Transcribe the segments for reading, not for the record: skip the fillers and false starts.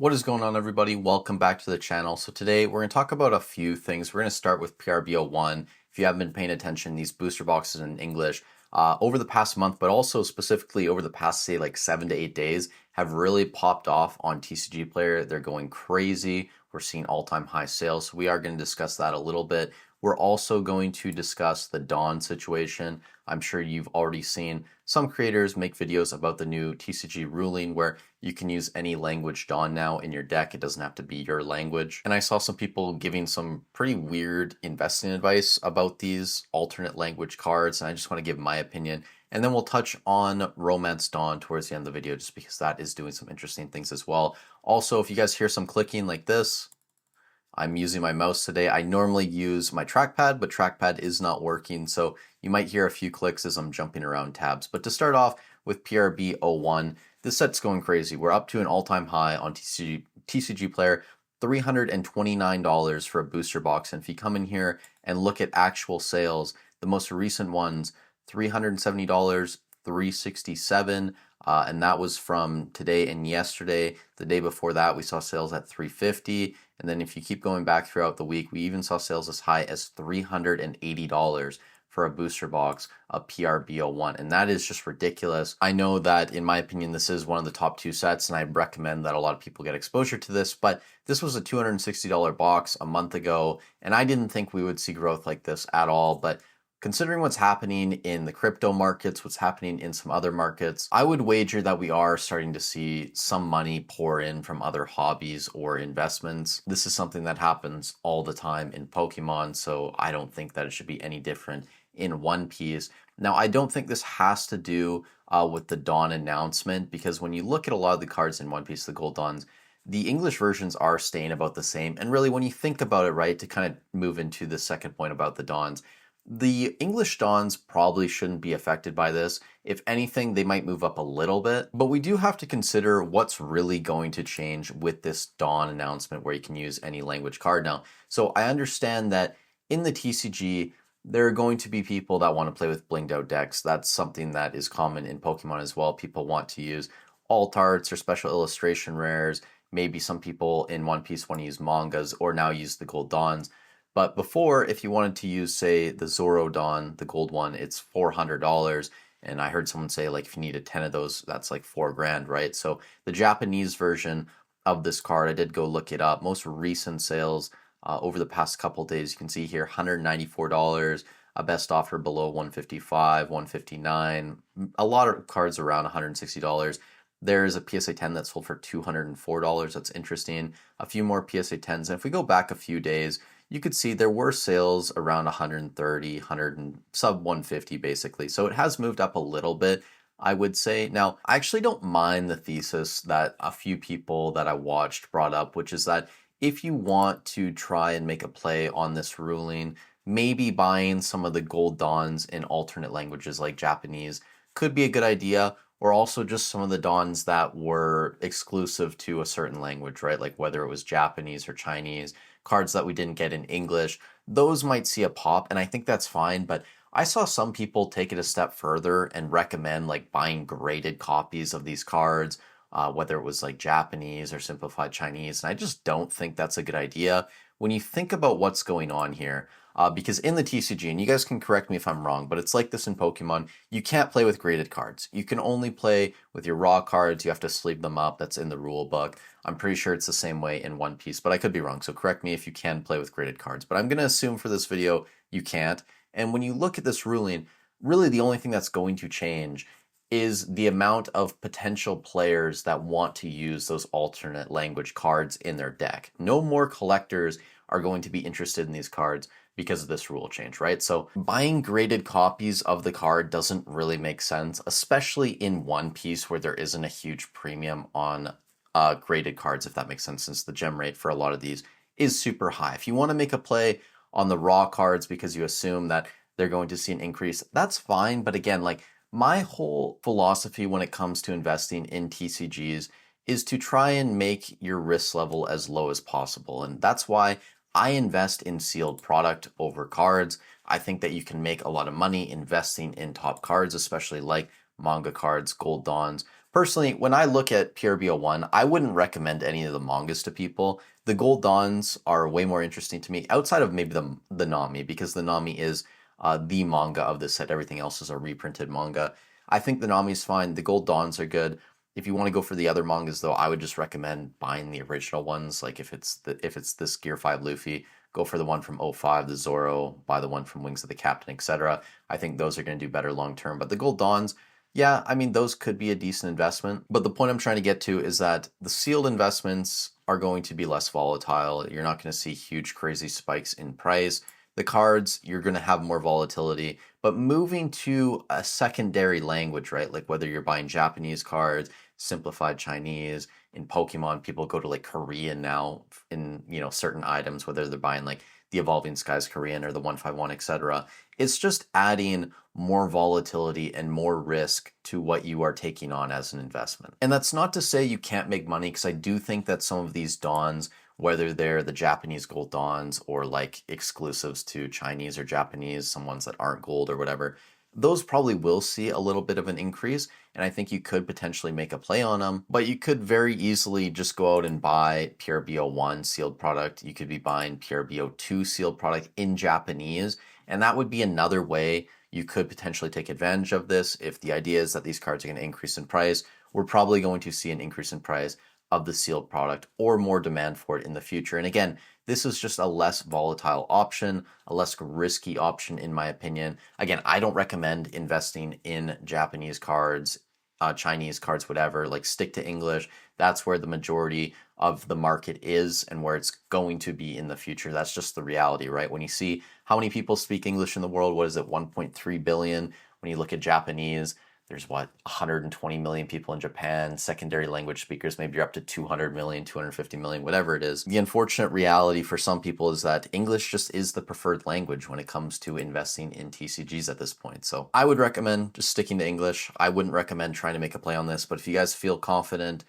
What is going on, everybody? Welcome back to the channel. So today we're going to talk about a few things. We're going to start with PRBO1. If you haven't been paying attention, these booster boxes in English over the past month, but also specifically over the past, say, like 7 to 8 days, have really popped off on TCG Player. They're going crazy. We're seeing all-time high sales. So we are going to discuss that a little bit. We're also going to discuss the Dawn situation. I'm sure you've already seen some creators make videos about the new TCG ruling where you can use any language Dawn now in your deck. It doesn't have to be your language. And I saw some people giving some pretty weird investing advice about these alternate language cards, and I just want to give my opinion. And then we'll touch on Romance Dawn towards the end of the video just because that is doing some interesting things as well. Also, if you guys hear some clicking like this, I'm using my mouse today. I normally use my trackpad, but trackpad is not working, so you might hear a few clicks as I'm jumping around tabs. But to start off with PRB01, this set's going crazy. We're up to an all-time high on TCG Player, $329 for a booster box. And if you come in here and look at actual sales, the most recent ones, $370, $367, and that was from today and yesterday. The day before that, we saw sales at $350. And then if you keep going back throughout the week, we even saw sales as high as $380 for a booster box of PRBO1. And that is just ridiculous. I know that, in my opinion, this is one of the top two sets, and I recommend that a lot of people get exposure to this. But this was a $260 box a month ago, and I didn't think we would see growth like this at all. But considering what's happening in the crypto markets, what's happening in some other markets, I would wager that we are starting to see some money pour in from other hobbies or investments. This is something that happens all the time in Pokemon, so I don't think that it should be any different in One Piece. Now, I don't think this has to do with the Dawn announcement, because when you look at a lot of the cards in One Piece, the Gold Dawns, the English versions are staying about the same. And really, when you think about it, right, to kind of move into the second point about the Dawns, the English Dawns probably shouldn't be affected by this. If anything, they might move up a little bit. But we do have to consider what's really going to change with this Dawn announcement where you can use any language card now. So I understand that in the TCG, there are going to be people that want to play with blinged out decks. That's something that is common in Pokemon as well. People want to use alt arts or special illustration rares. Maybe some people in One Piece want to use mangas or now use the Gold Dawns. But before, if you wanted to use, say, the Zoro Dawn, the gold one, it's $400. And I heard someone say, like, if you needed 10 of those, that's like $4,000, right? So the Japanese version of this card, I did go look it up. Most recent sales over the past couple days, you can see here, $194. A best offer below 155, 159. A lot of cards around $160. There's a PSA 10 that sold for $204. That's interesting. A few more PSA 10s. And if we go back a few days, you could see there were sales around 130, 100 and sub 150 basically. So it has moved up a little bit, I would say. Now, I actually don't mind the thesis that a few people that I watched brought up, which is that if you want to try and make a play on this ruling, maybe buying some of the Gold Dawns in alternate languages like Japanese could be a good idea, or also just some of the Dawns that were exclusive to a certain language, right? Like whether it was Japanese or Chinese, cards that we didn't get in English, those might see a pop, and I think that's fine. But I saw some people take it a step further and recommend like buying graded copies of these cards, whether it was like Japanese or simplified Chinese, and I just don't think that's a good idea when you think about what's going on here. Because in the TCG, and you guys can correct me if I'm wrong, but it's like this in Pokemon, you can't play with graded cards. You can only play with your raw cards. You have to sleeve them up. That's in the rule book. I'm pretty sure it's the same way in One Piece, but I could be wrong. So correct me if you can play with graded cards. But I'm going to assume for this video, you can't. And when you look at this ruling, really the only thing that's going to change is the amount of potential players that want to use those alternate language cards in their deck. No more collectors are going to be interested in these cards because of this rule change, right? So buying graded copies of the card doesn't really make sense, especially in One Piece where there isn't a huge premium on graded cards, if that makes sense, since the gem rate for a lot of these is super high. If you want to make a play on the raw cards because you assume that they're going to see an increase, that's fine. But again, like my whole philosophy when it comes to investing in TCGs is to try and make your risk level as low as possible. And that's why I invest in sealed product over cards. I think that you can make a lot of money investing in top cards, especially like manga cards, Gold Dawns, Personally, when I look at PRBO1, I wouldn't recommend any of the mangas to people. The Gold Dawns are way more interesting to me, outside of maybe the Nami, because the Nami is the manga of this set. Everything else is a reprinted manga. I think the Nami is fine. The Gold Dawns are good. If you want to go for the other mangas, though, I would just recommend buying the original ones. Like if it's this Gear 5 Luffy, go for the one from '05, the Zoro, buy the one from Wings of the Captain, etc. I think those are going to do better long term. But the Gold Dawns, yeah, I mean, those could be a decent investment. But the point I'm trying to get to is that the sealed investments are going to be less volatile. You're not going to see huge, crazy spikes in price. The cards, you're going to have more volatility. But moving to a secondary language, right? Like whether you're buying Japanese cards, simplified Chinese, in Pokemon, people go to like Korean now in, certain items, whether they're buying like the Evolving Skies Korean or the 151, etc. It's just adding more volatility and more risk to what you are taking on as an investment. And that's not to say you can't make money, because I do think that some of these dawns, whether they're the Japanese gold dawns or like exclusives to Chinese or Japanese, some ones that aren't gold or whatever, those probably will see a little bit of an increase. And I think you could potentially make a play on them, but you could very easily just go out and buy PRBO1 sealed product. You could be buying PRBO2 sealed product in Japanese, and that would be another way you could potentially take advantage of this. If the idea is that these cards are going to increase in price, we're probably going to see an increase in price of the sealed product or more demand for it in the future. And again, this is just a less volatile option, a less risky option, in my opinion. Again, I don't recommend investing in Japanese cards, Chinese cards, whatever. Like, stick to English. That's where the majority of the market is and where it's going to be in the future. That's just the reality, right? When you see how many people speak English in the world, what is it, 1.3 billion? When you look at Japanese, there's 120 million people in Japan, secondary language speakers, maybe you're up to 200 million, 250 million, whatever it is. The unfortunate reality for some people is that English just is the preferred language when it comes to investing in TCGs at this point. So I would recommend just sticking to English. I wouldn't recommend trying to make a play on this, but if you guys feel confident,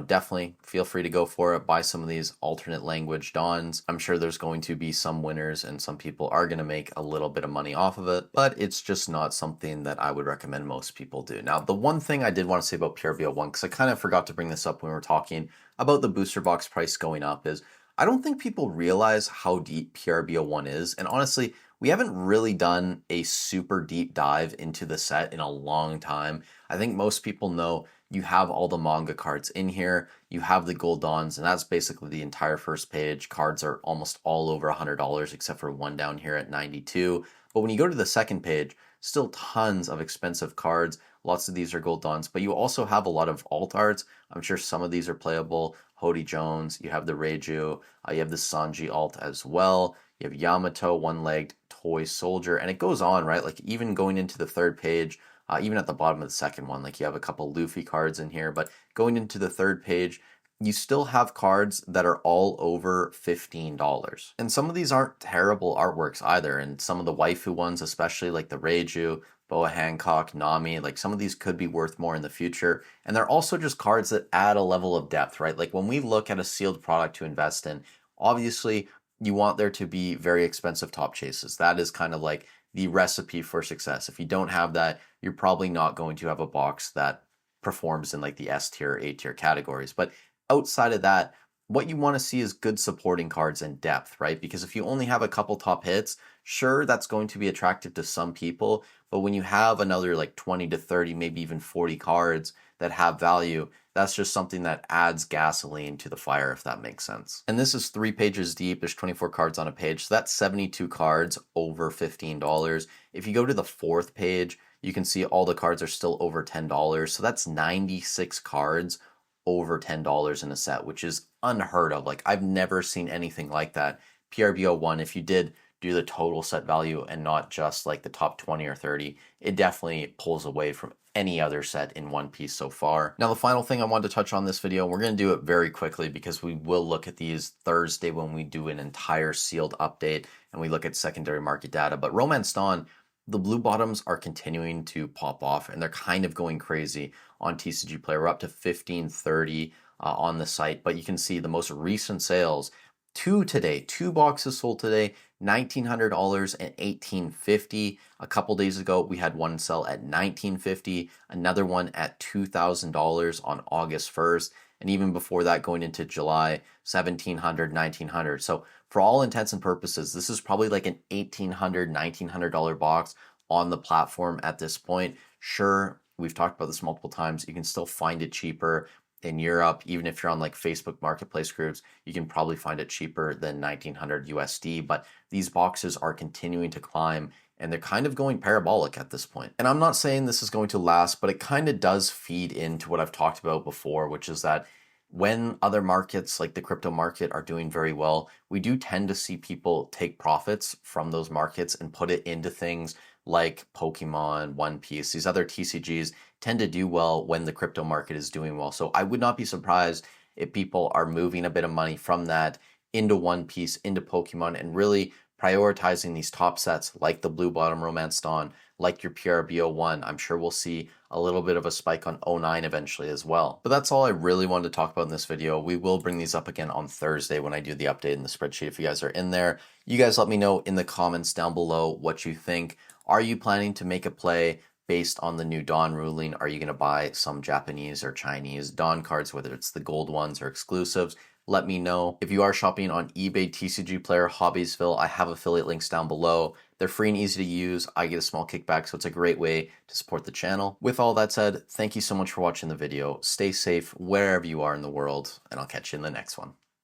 definitely feel free to go for it. Buy some of these alternate language dawns. I'm sure there's going to be some winners and some people are going to make a little bit of money off of it, but it's just not something that I would recommend most people do. Now, the one thing I did want to say about PRBO1, because I kind of forgot to bring this up when we were talking about the booster box price going up, is I don't think people realize how deep PRBO1 is. And honestly, we haven't really done a super deep dive into the set in a long time. I think most people know you have all the manga cards in here, you have the gold dawns, and that's basically the entire first page. Cards are almost all over $100, except for one down here at 92. But when you go to the second page, still tons of expensive cards. Lots of these are gold dawns, but you also have a lot of alt arts. I'm sure some of these are playable. Hody Jones, you have the Reiju, you have the Sanji alt as well. You have Yamato, one-legged toy soldier, and it goes on, right? Like, even going into the third page, even at the bottom of the second one, like, you have a couple Luffy cards in here, but going into the third page, you still have cards that are all over $15. And some of these aren't terrible artworks either, and some of the waifu ones, especially like the Reiju, Boa Hancock, Nami, like, some of these could be worth more in the future. And they're also just cards that add a level of depth, right? Like, when we look at a sealed product to invest in, obviously you want there to be very expensive top chases. That is kind of like the recipe for success. If you don't have that, you're probably not going to have a box that performs in like the S tier, A tier categories. But outside of that, what you want to see is good supporting cards and depth, right? Because if you only have a couple top hits, sure, that's going to be attractive to some people. But when you have another like 20 to 30, maybe even 40 cards that have value, that's just something that adds gasoline to the fire, if that makes sense. And this is 3 pages deep. There's 24 cards on a page. So that's 72 cards over $15. If you go to the fourth page, you can see all the cards are still over $10. So that's 96 cards over $10 in a set, which is unheard of. Like, I've never seen anything like that. PRBO1, if you did do the total set value and not just like the top 20 or 30, it definitely pulls away from any other set in One Piece so far. Now, the final thing I wanted to touch on this video, we're going to do it very quickly because we will look at these Thursday when we do an entire sealed update and we look at secondary market data. But Romance Dawn, the blue bottoms are continuing to pop off and they're kind of going crazy on TCG Player. We're up to 1530 on the site, but you can see the most recent sales Two today, two boxes sold today, $1,900 and $1,850. A couple days ago, we had one sell at $1,950, another one at $2,000 on August 1st, and even before that, going into July, $1,700, $1,900. So for all intents and purposes, this is probably like an $1,800, $1,900 box on the platform at this point. Sure, we've talked about this multiple times. You can still find it cheaper in Europe. Even if you're on like Facebook marketplace groups, you can probably find it cheaper than 1900 USD. But these boxes are continuing to climb and they're kind of going parabolic at this point. And I'm not saying this is going to last, but it kind of does feed into what I've talked about before, which is that when other markets like the crypto market are doing very well, we do tend to see people take profits from those markets and put it into things like Pokemon, One Piece. These other TCGs tend to do well when the crypto market is doing well. So I would not be surprised if people are moving a bit of money from that into One Piece, into Pokemon, and really prioritizing these top sets like the Blue Bottom Romance Dawn, like your PRBO1. I'm sure we'll see a little bit of a spike on O9 eventually as well. But that's all I really wanted to talk about in this video. We will bring these up again on Thursday when I do the update in the spreadsheet. If you guys are in there, you guys let me know in the comments down below what you think. Are you planning to make a play based on the new Dawn ruling? Are you going to buy some Japanese or Chinese Dawn cards, whether it's the gold ones or exclusives? Let me know. If you are shopping on eBay TCG Player Hobbiesville, I have affiliate links down below. They're free and easy to use. I get a small kickback, so it's a great way to support the channel. With all that said, thank you so much for watching the video. Stay safe wherever you are in the world, and I'll catch you in the next one.